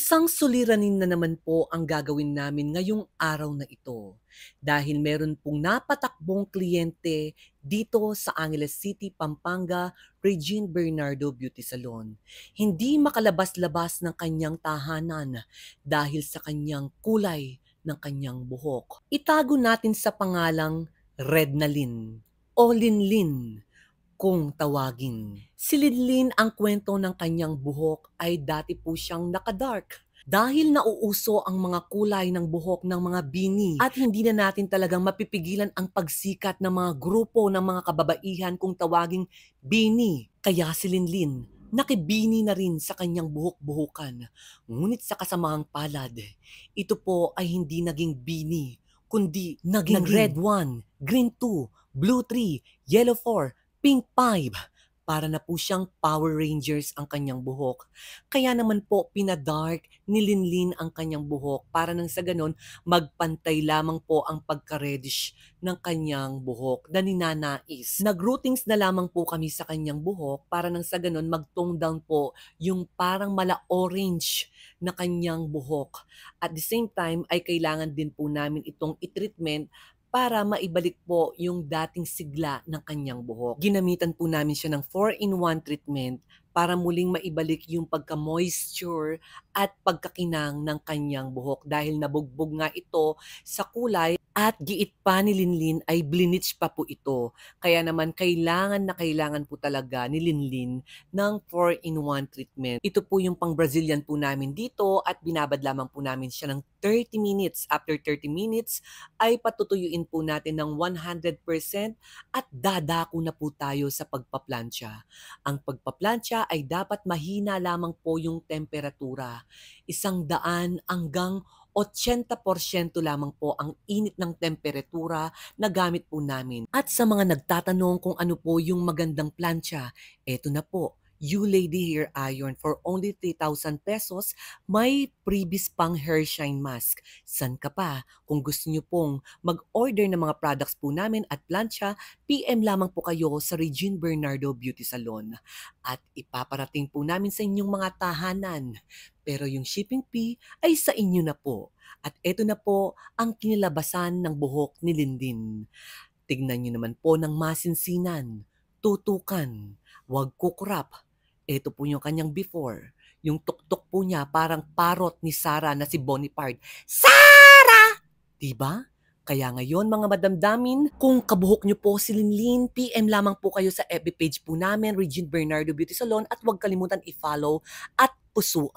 Isang suliranin na naman po ang gagawin namin ngayong araw na ito dahil meron pong napatakbong kliyente dito sa Angeles City, Pampanga, Regine Bernardo Beauty Salon. Hindi makalabas-labas ng kanyang tahanan dahil sa kanyang kulay ng kanyang buhok. Itago natin sa pangalang Red na Lin o Linlin kung tawagin. Si Linlin, ang kwento ng kanyang buhok ay dati po siyang nakadark. Dahil nauuso ang mga kulay ng buhok ng mga bini at hindi na natin talagang mapipigilan ang pagsikat ng mga grupo ng mga kababaihan kung tawaging bini. Kaya si Linlin, nakibini na rin sa kanyang buhok-buhukan. Ngunit sa kasamahang palad, ito po ay hindi naging bini, kundi naging red 1, green 2, blue 3, yellow 4, Pink 5, para na po siyang Power Rangers ang kanyang buhok. Kaya naman po pinadark ni Linlin ang kanyang buhok para nang sa ganon magpantay lamang po ang pagka-reddish ng kanyang buhok na ninanais. Nag-routings na lamang po kami sa kanyang buhok para nang sa ganon mag-tone down po yung parang mala-orange na kanyang buhok. At the same time ay kailangan din po namin itong i-treatment para maibalik po yung dating sigla ng kanyang buhok. Ginamitan po namin siya ng 4-in-1 treatment para muling maibalik yung pagka-moisture at pagkakinang ng kanyang buhok dahil nabugbog nga ito sa kulay at giit pa ni Linlin ay blinich pa po ito. Kaya naman kailangan na kailangan po talaga ni Linlin ng 4-in-1 treatment. Ito po yung pang Brazilian po namin dito at binabad lamang po namin siya ng 30 minutes. After 30 minutes ay patutuyuin po natin ng 100% at dadako na po tayo sa pagpaplansya. Ang pagpaplansya ay dapat mahina lamang po yung temperatura. 100 hanggang 80% lamang po ang init ng temperatura na gamit po namin. At sa mga nagtatanong kung ano po yung magandang plancha, eto na po. You Lady Hair Iron for only 3,000 pesos, may freebies pang hair shine mask. San ka pa? Kung gusto nyo pong mag-order ng mga products po namin at plancha, PM lamang po kayo sa Regine Bernardo Beauty Salon. At ipaparating po namin sa inyong mga tahanan. Pero yung shipping fee ay sa inyo na po. At eto na po ang kinilabasan ng buhok ni Linlin. Tignan nyo naman po ng masinsinan, tutukan, wag kukurap. Ito po yung kanyang before. Yung tuktok po niya parang parot ni Sarah na si Bonipard. Sarah! Diba? Kaya ngayon mga madamdamin, kung kabuhok nyo po si Linlin, PM lamang po kayo sa FB page po namin, Regine Bernardo Beauty Salon, at huwag kalimutan i-follow at pusuan.